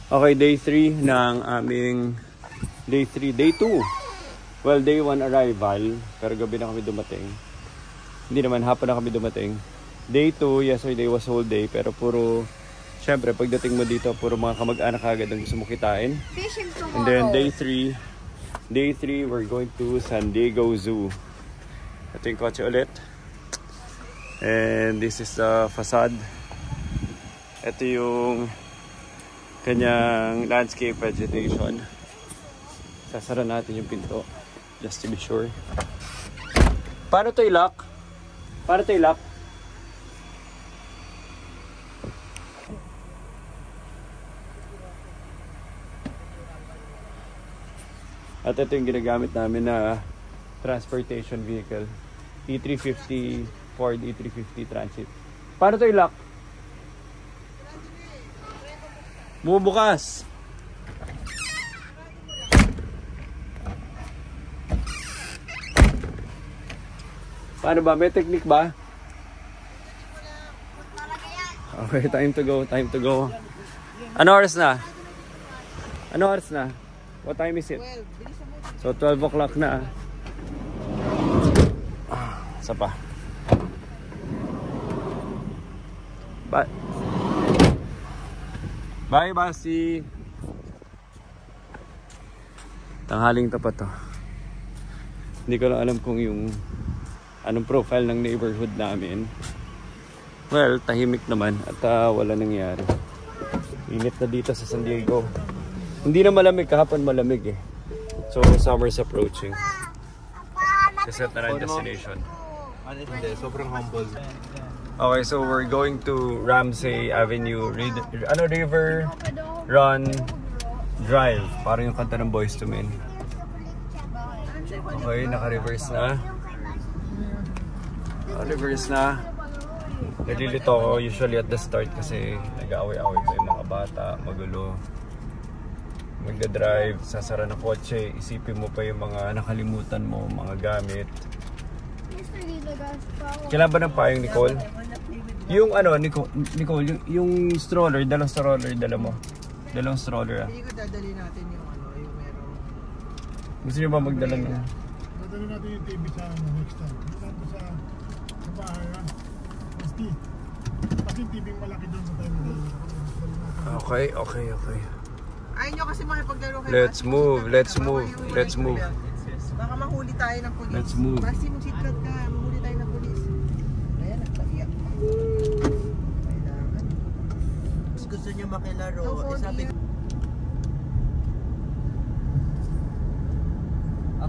Okay, day 3 ng aming day 3, day 2. Well, day 1 arrival, pero gabi na kami dumating. Hindi naman, hapon na kami dumating. Day 2, yesterday was whole day, pero puro, syempre, pagdating mo dito, puro mga kamag-anak agad ang gusto mo kitain. And then day 3, we're going to San Diego Zoo. Ito yung kotse ulit. And this is the facade. Ito yung kanyang landscape vegetation. Sasara natin yung pinto just to be sure. Paano to i-lock? Paano to i-lock? At ito yung ginagamit namin na transportation vehicle. E350, Ford E350 Transit. Paano to i-lock? Bumubukas. Paano ba? May technique ba? Okay, time to go, time to go. Ano oras na? Ano oras na? What time is it? So 12 o'clock na. Isa pa. Bye, Basi. Tanghaling tapat to. Hindi ko lang alam kung yung anong profile ng neighborhood namin. Well, tahimik naman at wala nangyari. Init na dito sa San Diego. Hindi na malamig, kahapon malamig eh. So, summer's approaching. Kaset na rin destination. Hindi, sobrang humble. Okay, so we're going to Ramsey Avenue, River Run Drive. Parang yung kanta ng Boyz II Men. Okay, naka-reverse na. Naka-reverse na. Nalilito ako usually at the start kasi nag-aaway-aaway pa yung mga bata, magulo. Magda-drive, sasara ng kotse, isipin mo pa yung mga nakalimutan mo, mga gamit. Kailan ba ng payong, Nicole? Yung ano, Nicole, yung stroller, dalawang stroller, dala mo. Dalawang stroller ah. Hindi ko dadali natin yung ano, yung merong... Gusto nyo ba magdala ng... Dadali natin yung TV sa next time. Dito sa bahay ah. Kasi yung TV malaki doon sa tayo. Okay. Ayaw nyo kasi makipaglaro kayo. Let's move. Baka mahuli tayo ng polis. Let's move. Basi mong seatbelt ka, mahuli tayo ng polis. Ayan, nagpaiyak. Kailangan. Mas gusto nyo makilaro. Sabi...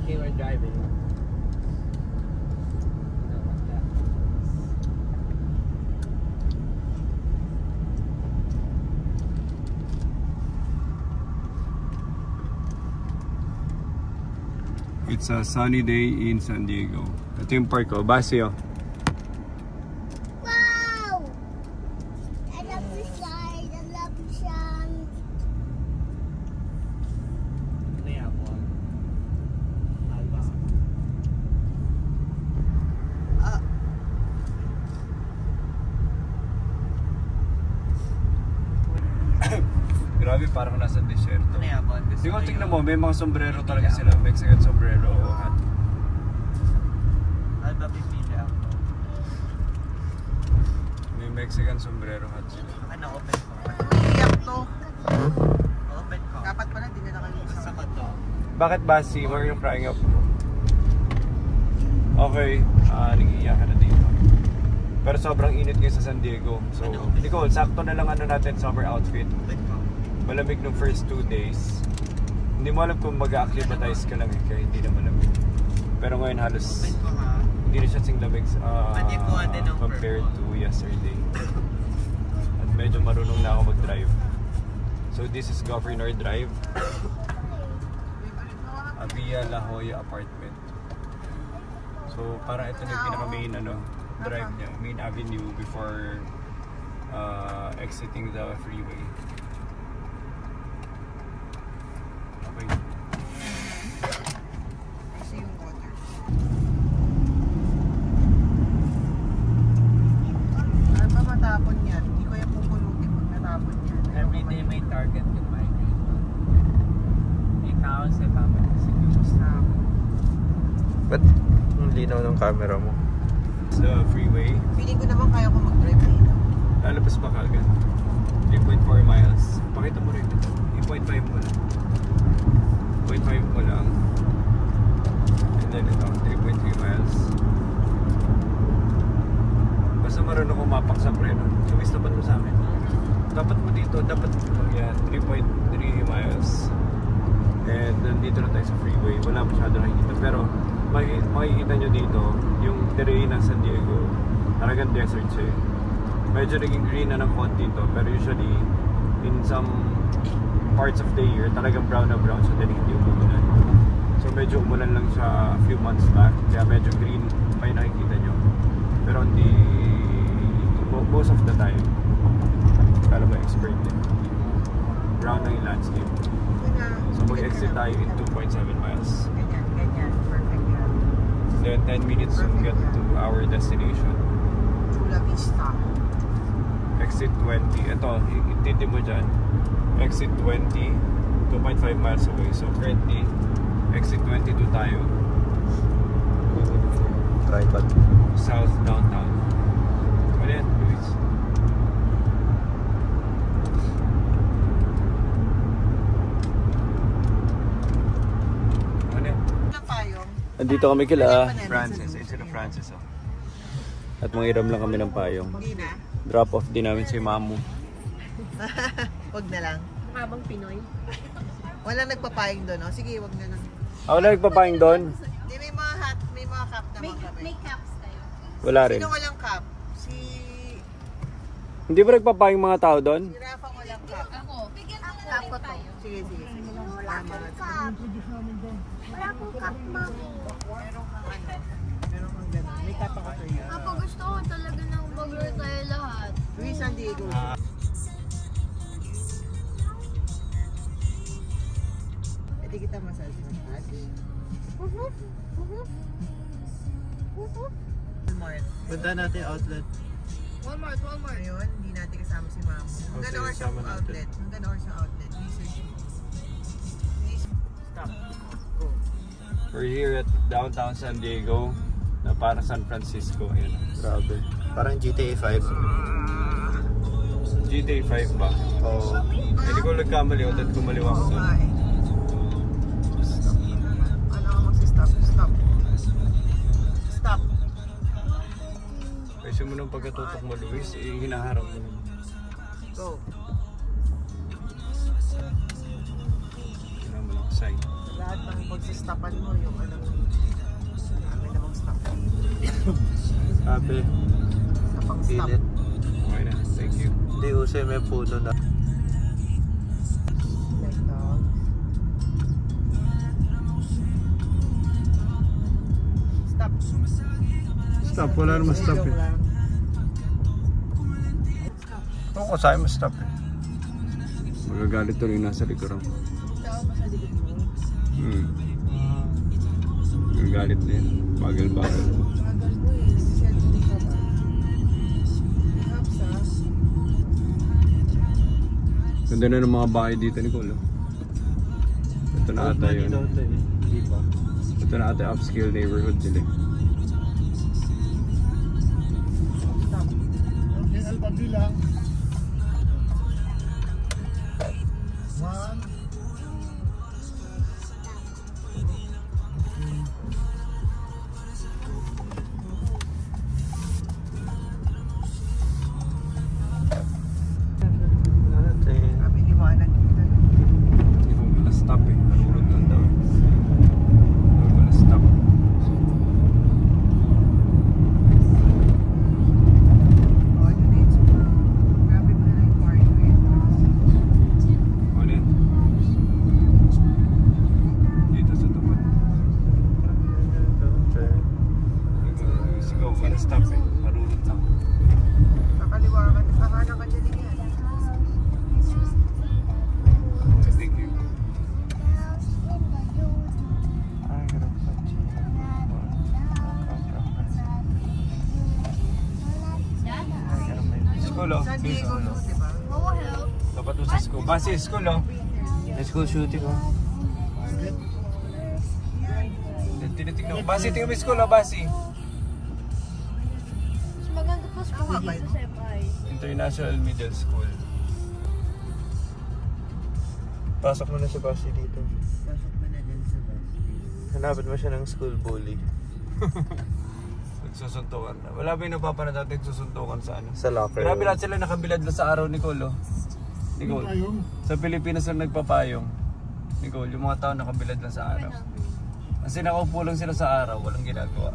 Okay, we're driving. It's a sunny day in San Diego. Ito yung park ko. Basi oh. Wow! I love the slide. I love the sun. Grabe, parang nasa desierto. Di ko tingnan mo, may mga sombrero talaga sila. Mexican sombrero hat. Alba pipili ako. May Mexican sombrero hat sila. Ano, open ko? Iyak to. Open ko. Dapat pala, hindi na nakalimutan. Sa to. Bakit Basi? Why are you crying up? Okay, nag-iiyak ka na dito. Pero sobrang init ngayon sa San Diego. So, Nicole, sakto na lang ano natin, summer outfit. Open ko. Malamig nung first 2 days. Hindi mo alam kung mag-acclimatize ka lang eh, kaya hindi na malamig. Pero ngayon halos hindi na siya sing lamig compared to yesterday. At medyo marunong na ako mag-drive. So this is Governor Drive. Via La Jolla apartment. So parang ito na yung pinaka-main drive niya, main avenue before exiting the freeway. naman. may target yung migrate. Ikaw sa dapat kasi Stop. Ba't ang linaw ng camera mo? Sa freeway. Feeling ko naman kaya ko mag-drive dito. Lalabas pa kagad. 3.4 miles. Pakita mo rin ito. 8.5 mo lang. 0.5 mo lang. And then ito, 3.3 miles. Basta marunong kumapak sa preno. Sumis tapat mo sa amin. Dapat mo dito, dapat mo. Yan, 3.3 miles. And nandito na tayo sa freeway. Wala masyado nakikita. Pero makikita nyo dito, yung terrain ng San Diego, talagang desert siya. Medyo naging green na ng konti ito. Pero usually, in some parts of the year, talagang brown na brown siya dahil hindi umulan. So medyo umulan lang siya a few months back. Kaya medyo green pa yung nakikita nyo. Pero hindi, most of the time, kala mo expert din. Brown na yung landscape. So mag-exit tayo in 2.7 miles. Ganyan. Perfect yan. Then 10 minutes to get to our destination. Chula Vista. Exit 20. Ito, itindi mo dyan. Exit 20, 2.5 miles away. So currently, exit 22 tayo. Tripod. South downtown. Ano yan, Luis? Ano yan? Ilang payong? Andito kami kila Francis. Ayun sila Francis, oh. At manghiram lang kami ng payong. Hindi na. Drop off din namin si Mamu. Wag na lang. Habang Pinoy. Walang nagpapayong doon, no? Sige, wag na lang. Wala nagpapayong doon? Hindi, may mga cup naman kami. May caps kayo. Wala rin. Sino walang cup? Si Hindi ba nagpapayong mga tao doon? Rafa walang cup. Ako. Ako to. Sige. Wala akong cup. Wala akong cup, mami. Meron kang ano? Meron kang gano'n. May cup ako sa'yo. Ako gusto ko talaga ng mag-retire lahat. Luis San Diego. Pwede kita massage. Walmart. Punta natin outlet. Walmart. Ngayon, hindi natin kasama si Mamo. Hanggang Okay, oras sa kasama natin. outlet. Hanggang oras sa outlet. Research. Stop. Go. We're here at downtown San Diego na para San Francisco. Ayan. Grabe. Parang GTA 5. GTA 5 ba? Oo. Hindi ko nagkamali. Ulit kumaliwa ko doon. Kumain. Ano ka magsistop? Stop. Stop. Kasi mo nung pagkatutok mo, Luis, hinaharap mo. Go. Hinaharap mo lang sign. Lahat ng pagsistopan mo, yung ano, sabi na mag-stop. Sabi, Sa pang-stop. pilit. Okay na. Thank you. Hindi, usay may puno na. Like dog. Stop. Stop, wala naman stop eh. Oo, ko sa'yo ma-stop eh. Magagalit tuloy yung nasa likuran. Magagalit din. Bagal-bagal. Bagal mo eh. Nag-selfie ka ba? Perhaps Ganda na ng mga bahay dito, Nicole. Ito na ata yun. Hindi ba? Ito na ata upscale neighborhood nila. stop. Okay, alpabilang. 1. Natin. Sabi liwanag dito. Hindi ko pala stop eh. Narulog lang daw. Hindi ko pala stop. Oh, ano na yun? Grabe mo na lang yung party ko yun. Ano yan? Dito sa tapat. Sigaw ka na stop eh. Narulog lang. Kakaliwa ka. Kakanan ka dyan yan. Thank you. Ay, hirap pa. Ay, hirap na yun. School oh. San Diego, School, oh. di ba? What will help? Tapat mo sa school. Basi school, oh. School shooting, oh. Tinitignan ko. Basi, tingnan mo yung school, oh. Basi. Mas maganda pa school dito sa FI. International Middle School. Pasok mo na si Basti dito. Pasok mo na dyan sa bus. Hanapin mo siya ng school bully. Nagsusuntukan na. Wala ba yung napapanood natin nagsusuntukan sa ano? Sa locker Grabe room. lahat sila nakabilad na sa araw, Nicole, oh. Nicole, Ayun. sa Pilipinas lang nagpapayong. Nicole, yung mga tao nakabilad lang sa araw. Kasi nakaupo lang sila sa araw, walang ginagawa.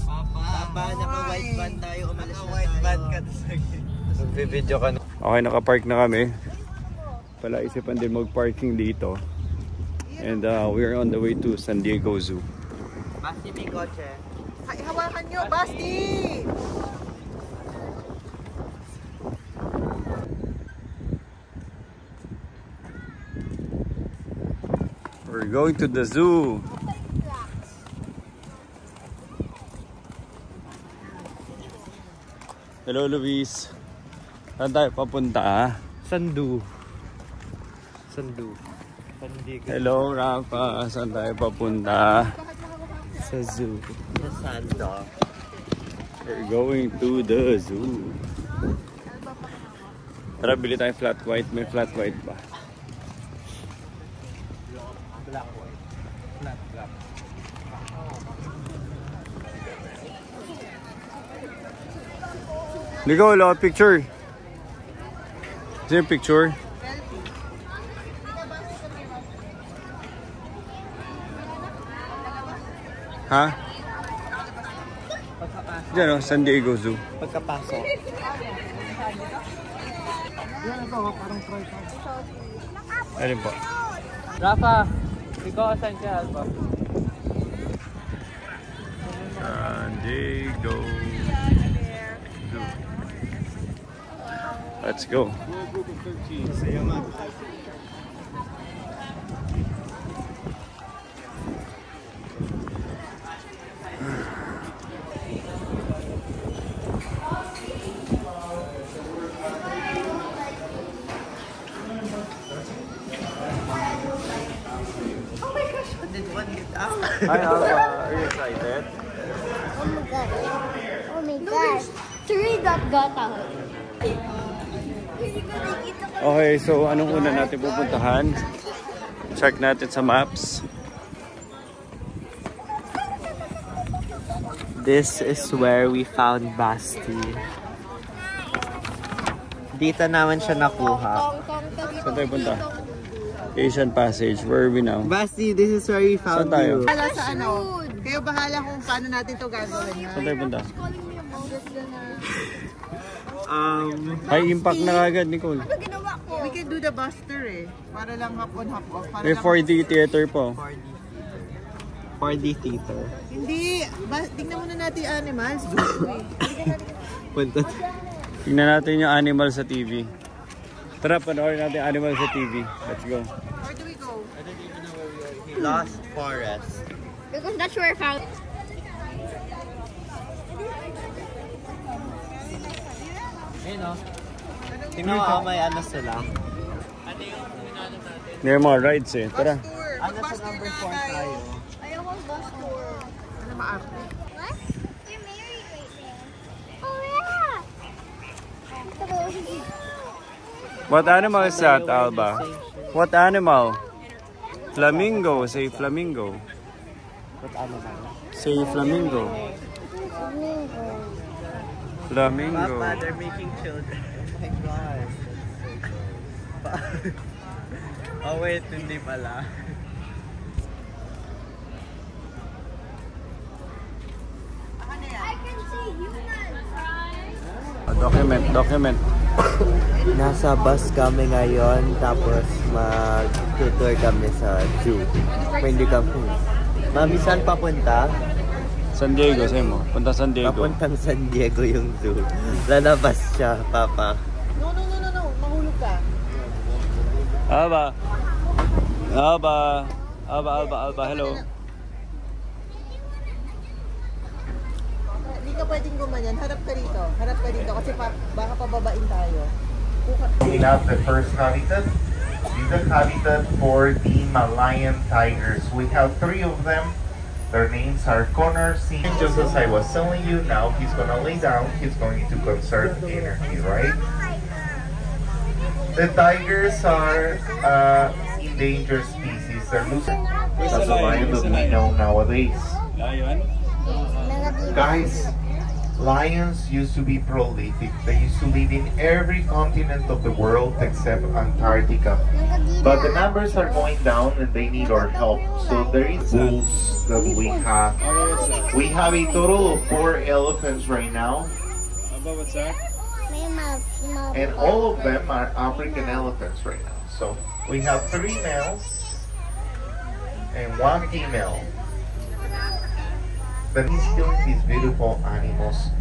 Papa, naka-white van tayo. Umalis na white van ka. Nagbe-video ka na. Okay, nakapark na kami. Pala isipan din mag-parking dito. And we're on the way to San Diego Zoo. Basti, may kotse. Ay, hawakan nyo, Basti! We're going to the zoo. Hello, Luis. Saan tayo papunta? Sandu. Sandiego. Hello, Rafa. Saan tayo papunta? Sa zoo. Sa Sando. We're going to the zoo. Tara, bili tayo flat white. May flat white ba? Black, white. Black. Nicole, oh, picture. Is there a picture? Ha? Diyan, oh, San Diego Zoo. Pagkapasok. Yan ito, parang tripod. Alin po? Rafa, ikaw asan ka, Alba? San Diego Zoo. Let's go. Hi, Alba. Are you excited? Oh my god. Oh my god. Three that got out. Okay, so anong una natin pupuntahan? Check natin sa maps. This is where we found Basti. Dito naman siya nakuha. Saan tayo punta? Asian Passage. Where are we now? Basti, this is where we Saan found tayo? you. Bahala sa ano. Kayo bahala kung paano natin to gagawin. Saan tayo punta? High High impact na agad, Nicole. Ano ginawa ko? We can do the buster eh. Para lang hop on, hop off. Para May lang 4D theater po. 4D theater. Hindi. Tingnan muna natin yung animals. Punta. Tingnan natin yung animal sa TV. Tara, panoorin natin yung animal sa TV. Let's go. Where do we go? I don't even know where we are here. Lost Forest. Because that's where I found it. Ayun o. Tingnan mo may ano sila. May mga rides eh. Tara. Ano sa number 4 tayo? Ayaw ko bus tour. Ano maarte? What? You're married right now. Oh yeah. What animal is that, Alba? What animal? Flamingo. Say flamingo. What animal? Say flamingo. Flamingo. Papa, they're making children. Oh my God. Oh wait, hindi pala. I can see humans. Document. Nasa bus kami ngayon, tapos mag-tour kami sa zoo. Hindi kami. Mami, saan papunta? San Diego, sa'yo mo. Punta San Diego. Papuntang San Diego yung zoo. Lalabas siya, Papa. No. Mahulog ka. Alba. Hello. Hindi ka pwedeng gumanyan. Harap ka dito kasi baka pababain tayo. We have the first habitat. This is the habitat for the Malayan tigers. We have 3 of them. Their names are Connor, C. Just as I was telling you, now he's gonna lay down. He's going to conserve energy, right? The tigers are endangered species. They're losing. That's a lion that we know nowadays. Lion? Guys, lions used to be prolific. They used to live in every continent of the world except Antarctica. But the numbers are going down and they need our help. So there is wolves that we have. We have a total of 4 elephants right now. What's that? And all of them are African elephants right now. So we have 3 males and 1 female. That is killing these beautiful animals.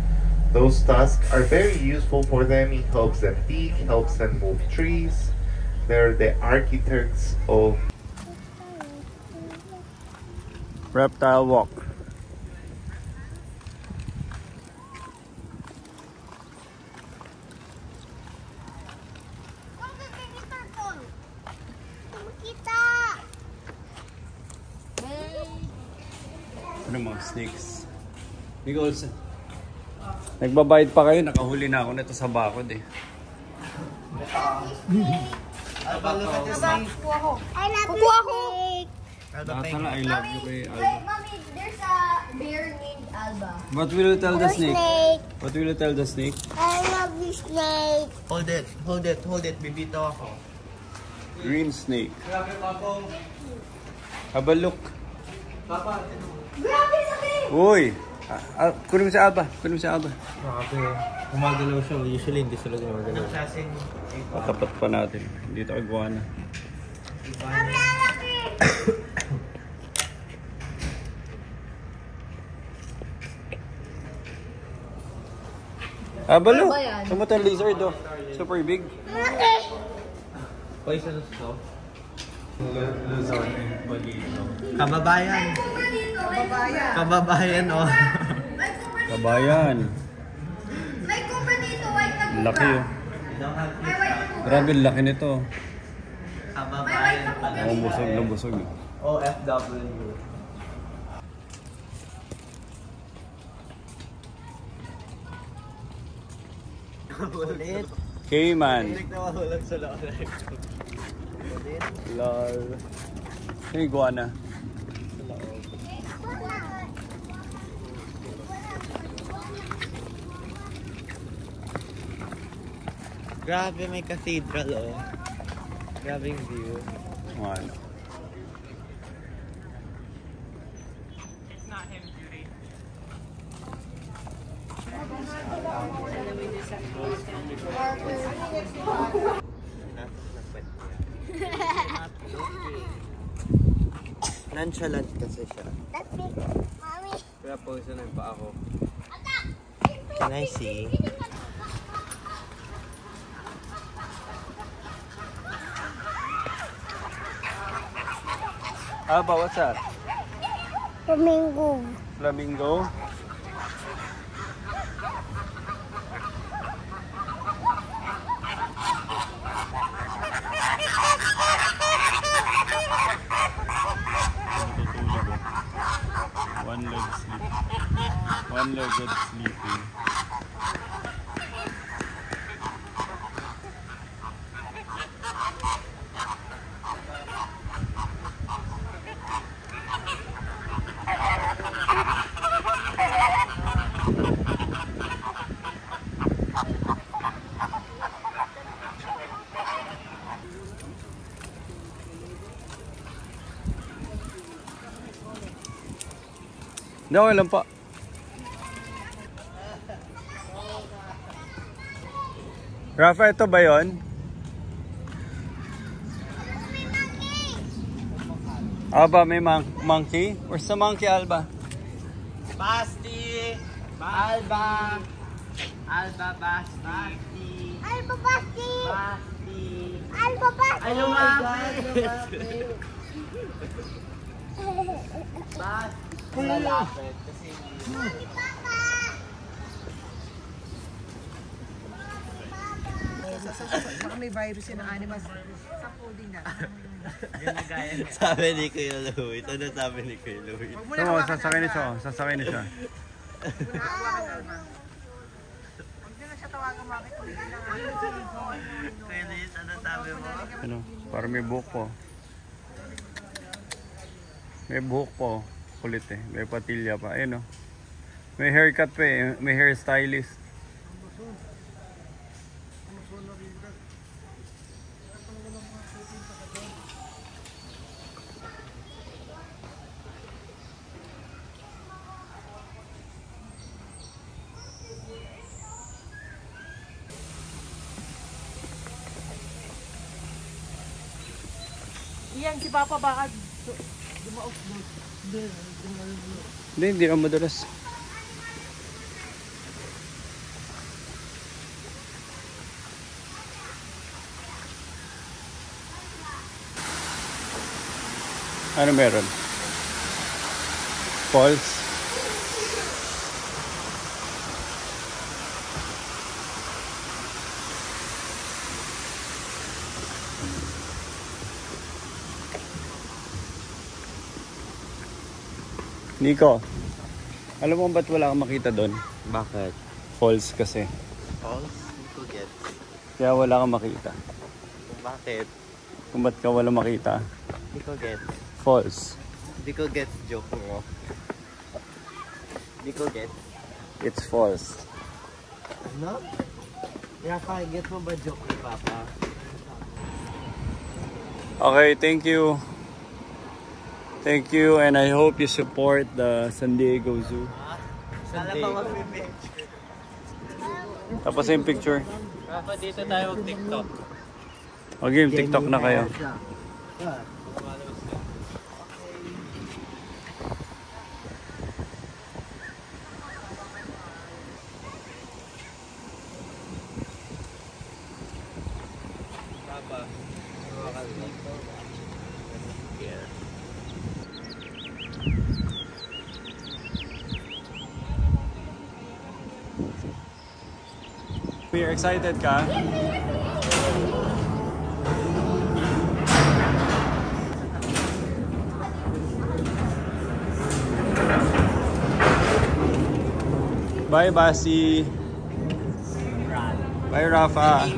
Those tusks are very useful for them. It helps them dig, helps them move trees. They're the architects of Reptile walk. Ano mga snakes? Nichols, nagbabayad pa kayo, nakahuli na ako nito sa bakod eh. Kukuha ko. Tala, I love you kay Alba. Mommy, there's a bear named Alba. What will you tell the snake? What will you tell the snake? I love you, snake. Hold it, hold it, hold it. Bibito ako. Green snake. Have a look. Uy! Kunin mo si Alba. Kunin mo si Alba. Grabe. Gumagalaw siya. Usually hindi sila gumagalaw. Patapat pa natin. Dito iguana. Look! Sumutan lizard oh. Super big. Poisonous to. Kababayan. Kababayan, oh. Kabayan. May kuba dito, white na kuba. Laki oh. Grabe laki nito. Kababayan pala. Busog na busog. OFW. Ulit. Cayman. Nawawalan sa loob. Lol. Yung iguana. Grabe, may cathedral, oh. Grabe yung view. Ano? Nonchalant kasi siya. That's big, mommy. Kaya poisonan pa ako. Can I see? Alba, what's that? Flamingo. Flamingo? One-legged sleeping. Hindi, okay lang pa. Rafa, ito ba yun? Alba, may monkey? Where's the monkey, Alba? Basti! Alba! Alba, Basti! Alba, Basti! Basti! Alba, Basti! Ay, lumapit! Basti! Malapit kasi Baka may virus yun ng animals. Sa coding na. Sabi ni Kuya Louie. Ano sabi ni Kuya Louie? Oo, sasakay na siya. Sasakay na siya. Huwag na siya tawagan mga kulit na nga. Kuya Louie, ano sabi mo? Ano, parang may buhok po. May buhok po. Kulit eh. May patilya pa. Ayun o. May haircut pa eh. May hairstylist. Iyan, si Papa baka dumaos doon. Hindi ako madalas. Ano meron? False. Nico, alam mo ba't wala kang makita doon? Bakit? False kasi. False? Hindi ko get. Kaya wala kang makita. Bakit? Kung ba't ka wala makita? Hindi ko get. False. Hindi ko get joke mo. Hindi ko get. It's false. Ano? Rafa, get mo ba joke ni Papa? Okay, thank you. Thank you, and I hope you support the San Diego Zoo. Sana pa mag-picture. Tapos yung picture. Rafa, dito tayo mag-TikTok. Okay, TikTok na kayo. We're excited ka? Bye, Basi. Bye, Rafa.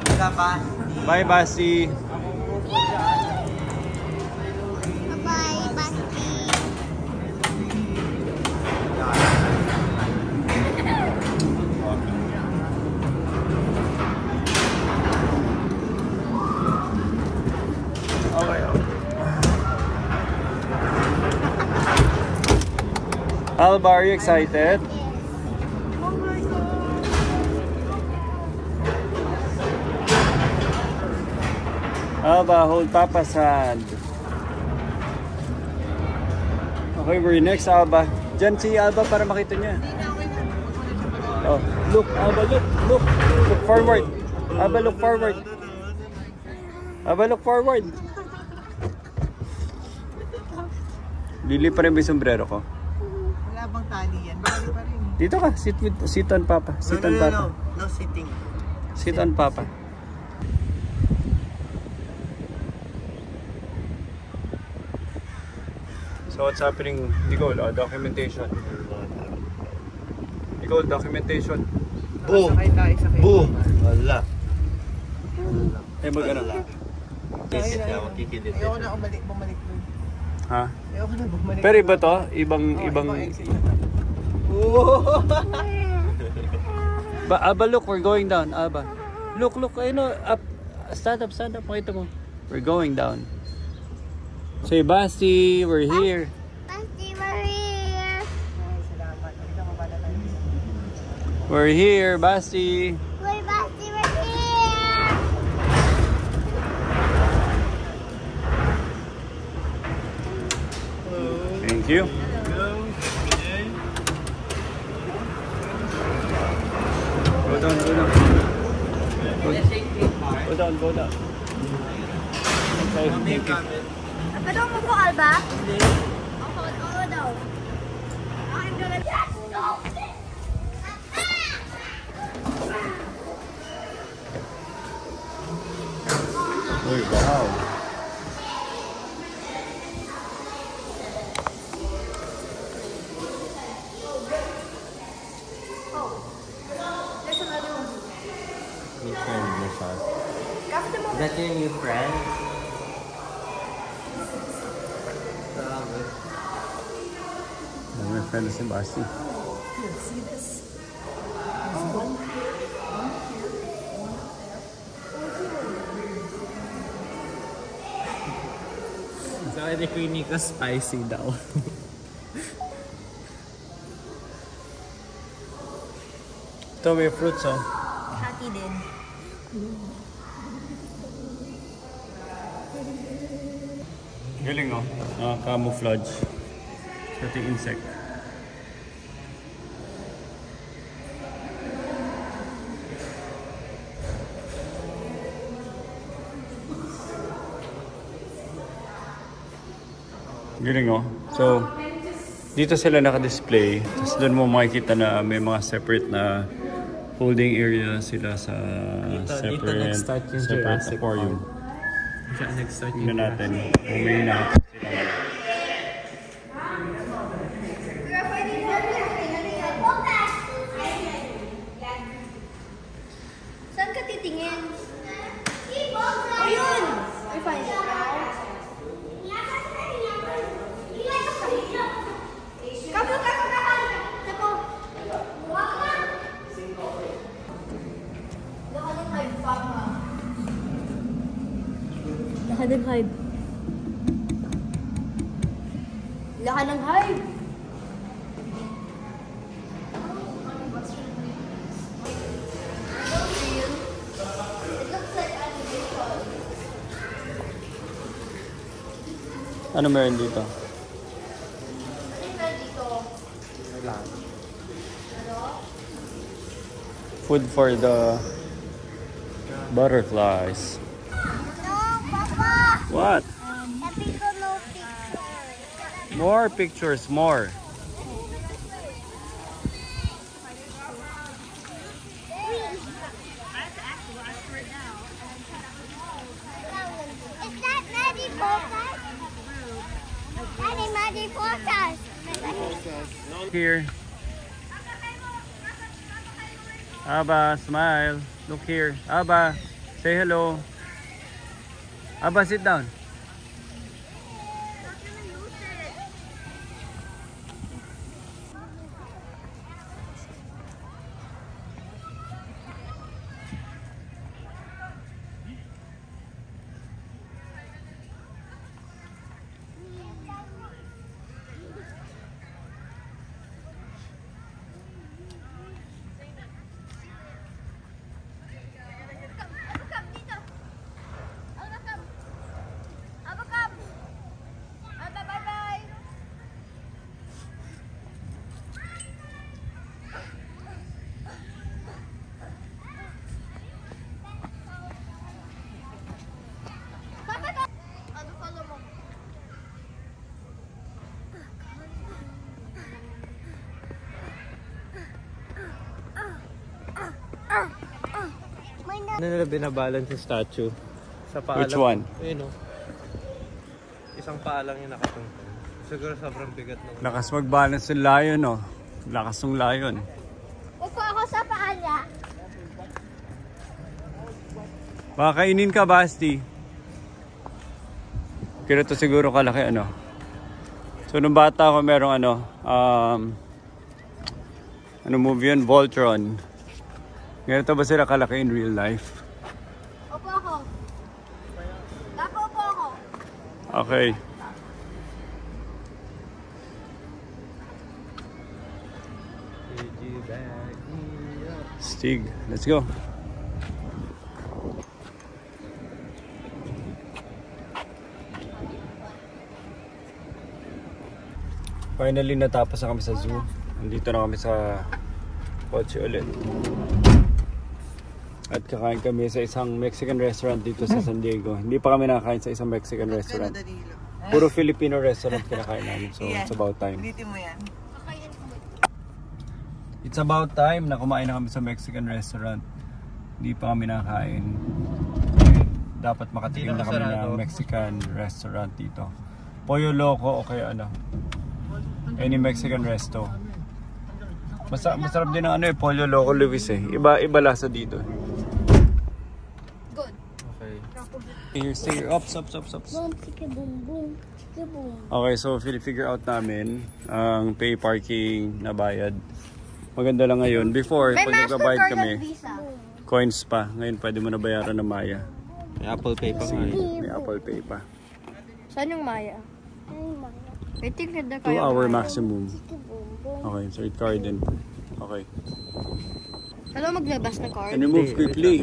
Bye, Basi. Bye, Basti. Okay. Alba, are you excited? Alba, hold Papa's hand. Okay, we're next, Alba. Diyan si Alba para makita niya. Oh, look, Alba, look. Look forward. Alba, look forward. Alba, look forward. Lili pa rin ba yung sombrero ko? Wala bang tali yan? Bali pa rin. Dito ka, sit on Papa. Sit on Papa. No sitting. Sit on Papa. So what's happening, Nicole? Documentation. Nicole, documentation. Boo! Sakay tayo, sakay. Boo! Wala. Eh mag-ano? Kikit ako, kikilid. Ayoko na bumalik doon. Ha? Ayoko na bumalik. Pero iba to? Ibang... Aba, look, we're going down. Aba. Look, ayun, up. Stand up. Pakita mo. We're going down. Say, Basti, we're here. Basti, we're here. Salamat. Halika, mabala tayo. We're here, Basti. We're Basti, we're here. Thank you. Go down. Go down. Okay, thank you. Pwede mo po, Alba? Oo daw. I'm gonna... Yes! Go! Uy, wow. There's another one. New friend mo siya. After mo. Is that your new friend? My friend is in Basti. See this? Sabi ni Queenie ko spicy daw. Ito may fruits oh. Hati din. Galing oh. Camouflage. Sa ating insect. Galing oh. So, dito sila naka-display. Tapos doon mo makikita na may mga separate na holding area sila sa Dito nag-start yung Jurassic aquarium. Diyan nag-start yung Tingnan natin kung may hinahanap sila. Saan ka titingin? Ayun! I find it now. Kapo! Kapo! Laka ng hive. Laka ng hive. Ano meron dito? Food for the butterflies. No, Papa. What? Happy to no picture. More pictures, more. Is that Maddie Potters? Daddy, Maddie Potters. Here. Abba, smile. Look here. Abba, say hello. Abba, sit down. Ano nila binabalance yung statue? Sa paa Which one? lang. Ayun o. Isang paa lang yung nakatungtong. Siguro sobrang bigat ng... Lakas mag-balance yung lion, oh. Lakas ng lion. Upo ako sa paa niya. Baka kainin ka, Basti. Kaya ito siguro kalaki, ano. So, nung bata ako, merong ano movie yun? Voltron. Ganito ba sila kalaki in real life? Upo ako. Dapo upo ako. Okay. Stig, let's go. Finally, natapos na kami sa zoo. Nandito na kami sa kotse ulit. At kakain kami sa isang Mexican restaurant dito sa San Diego. Hindi pa kami nakakain sa isang Mexican restaurant. Puro Filipino restaurant kinakain namin. So it's about time. Ulitin mo yan. It's about time na kumain na kami sa Mexican restaurant. Hindi pa kami nakakain. dapat makatikim na kami ng Mexican restaurant dito. Pollo Loco o kaya ano. Any Mexican resto. Masarap din ang ano eh, Pollo Loco Luis eh. Iba lasa dito. Good. Okay. Stay here. Ups. Okay, so figure out namin ang pay parking na bayad. Maganda lang ngayon. Before, pag nagbabayad kami, coins pa. Ngayon pwede mo na bayaran ng Maya. May Apple Pay pa nga. May Apple Pay pa. Saan yung Maya? I think na 2 hour maximum. Okay, so it card din. Okay. Alam mo maglabas ng card? And remove quickly.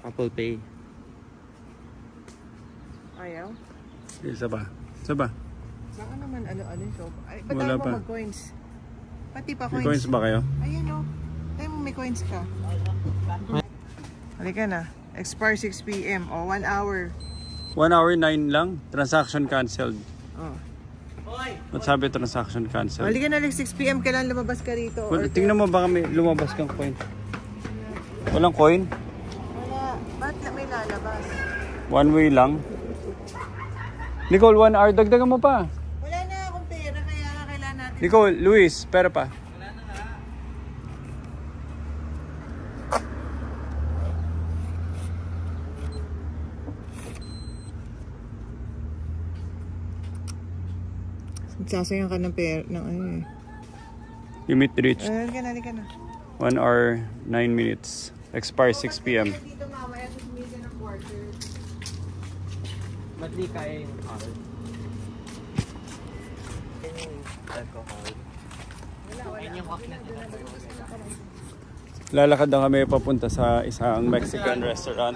Apple Pay. Ayaw? Isa ba? Baka naman ano-ano yung shop. Ay, ba't Wala ayaw mo pa. mag-coins? Pati pa May coins. coins ba kayo? Ayan o. Tayo mo may coins ka. Halika na. Expire 6 p.m. O, 1 hour. 1 hour 9 lang. Transaction cancelled. Oh. Ba't sabi transaction cancelled? Halika na like 6 p.m. kailan lumabas ka rito. Tingnan mo baka may lumabas kang coin. Walang coin? Wala. Ba't may lalabas? One way lang. Nicole, 1 hour. Dagdagan mo pa. Wala na akong pera kaya kailangan natin. Nicole, Luis, pera pa. Sasayang ka ng pera. Ng ano eh. Limit reached. Halika na. 1 hour, 9 minutes. Expire 6 p.m. Dito mamaya sa media ng quarter. Ba't di kaya yung card? Lalakad na kami papunta sa isang Mexican restaurant.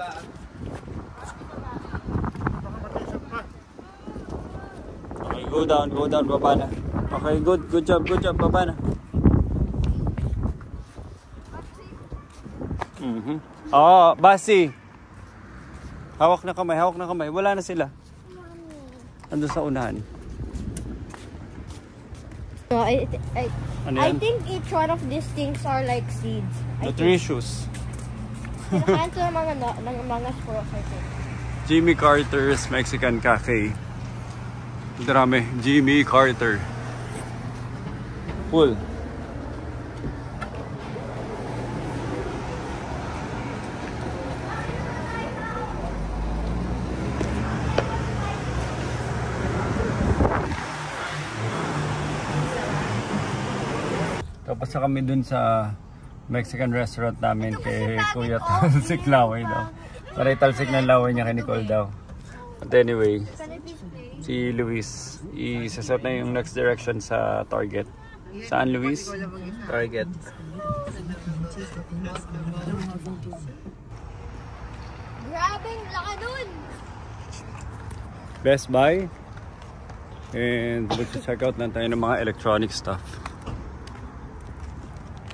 Okay, go down, baba na. Okay, good job, baba na. Basi. Hawak na kamay. Wala na sila. Andun sa unahan. No, Ano I yan? think each one of these things are like seeds. Nutritious. Kinakain ito ng mga squirrels, I think. Jimmy Carter's Mexican Cafe. Drame, Jimmy Carter. Full. Tapos na kami dun sa Mexican restaurant namin kay Kuya Talsik Laway daw. Para italsik ng laway niya kay Nicole daw. But anyway, si Luis, isaset na yung next direction sa Target. Saan, Luis? Target. Grabing laka dun! Best Buy. And mag-check out lang tayo ng mga electronic stuff.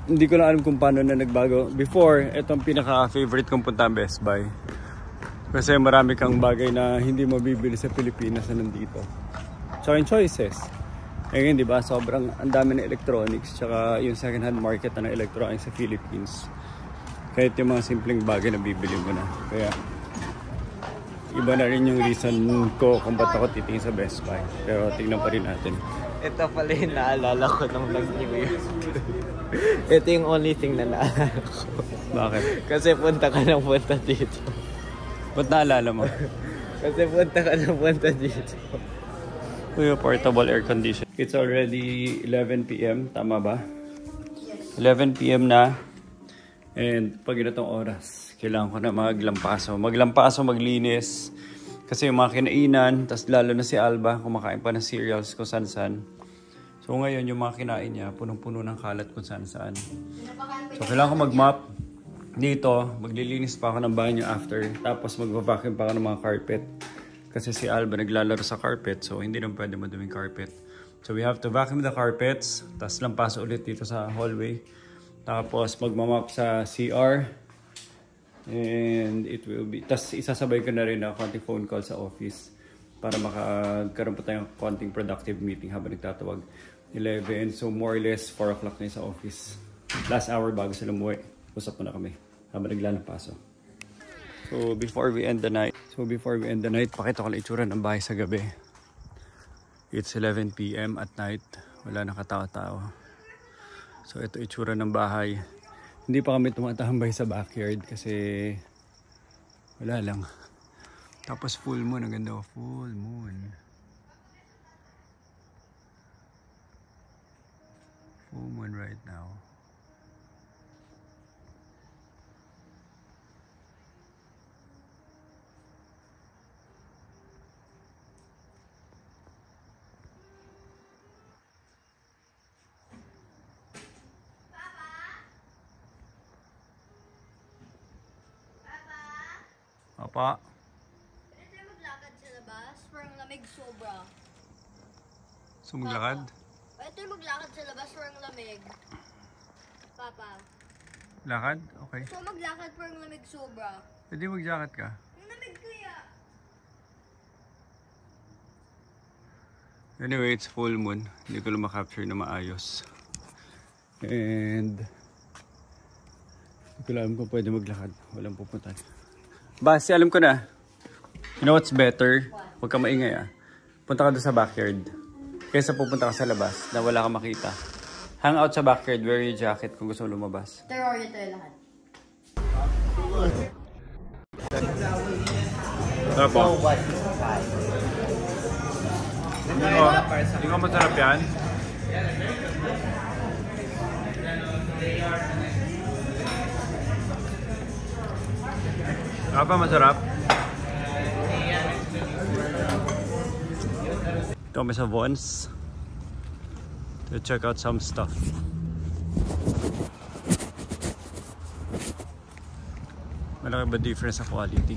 Hindi ko na alam kung paano na nagbago. Before, itong pinaka-favorite kong punta ang Best Buy. Kasi marami kang bagay na hindi mabibili sa Pilipinas na nandito. Tsaka yung choices. Ngayon, di ba, sobrang ang dami ng electronics. Tsaka yung second-hand market na ng electronics sa Philippines. Kahit yung mga simpleng bagay na bibili mo na. Kaya, iba na rin yung reason ko kung ba't ako titingin sa Best Buy. Pero tingnan pa rin natin. Ito pala yung naalala ko nung nag-New Year. Ito yung only thing na naalala ko. Bakit? Kasi punta dito. Ba't naalala mo? Kasi punta dito. Uy, portable air condition. It's already 11 p.m. Tama ba? 11 p.m. na. And pag ganitong oras, kailangan ko na maglampaso, maglinis. Kasi yung mga kinainan, tas lalo na si Alba, kumakain pa ng cereals kung saan-saan. So ngayon, yung mga kinain niya, punong-puno ng kalat kung saan-saan. So kailangan ko mag-mop dito. Maglilinis pa ako ng banyo after. Tapos mag-vacuum pa ako ng mga carpet. Kasi si Alba naglalaro sa carpet, so hindi naman pwede maduming carpet. So we have to vacuum the carpets, tas lampaso ulit dito sa hallway. Tapos magmamap sa CR. And it will be, tas isasabay ko na rin na konting phone call sa office para makakaroon pa tayong konting productive meeting habang nagtatawag. 11. So more or less 4 o'clock na sa office. Last hour bago sila umuwi. Usap na kami habang naglalapasok. So before we end the night, pakita ko lang itsura ng bahay sa gabi. It's 11 PM at night. Wala nang katao-tao. So ito itsura ng bahay. Hindi pa kami tumatambay sa backyard kasi wala lang. Tapos full moon, ang ganda, full moon. Full moon right now. Apa? Pwede tayo maglakad sa labas? Parang lamig sobra. So maglakad? Pwede tayo maglakad sa labas? Parang lamig. Papa. Lakad? Okay. So maglakad parang lamig sobra. Pwede mag-jacket ka. Ang lamig kaya. Anyway, it's full moon. Hindi ko lang makapture na maayos. And hindi ko alam kung pwede maglakad. Walang pupuntan. Basi, alam ko na. You know what's better? Huwag ka maingay ah. Punta ka doon sa backyard. Kaysa pupunta ka sa labas na wala kang makita. Hang out sa backyard, wear your jacket kung gusto mo lumabas. Terrorya tayo lahat. Sarap po. Hindi ko masarap yan. Apa masarap? Ito kami sa Vons to check out some stuff. Malaki ba difference sa quality?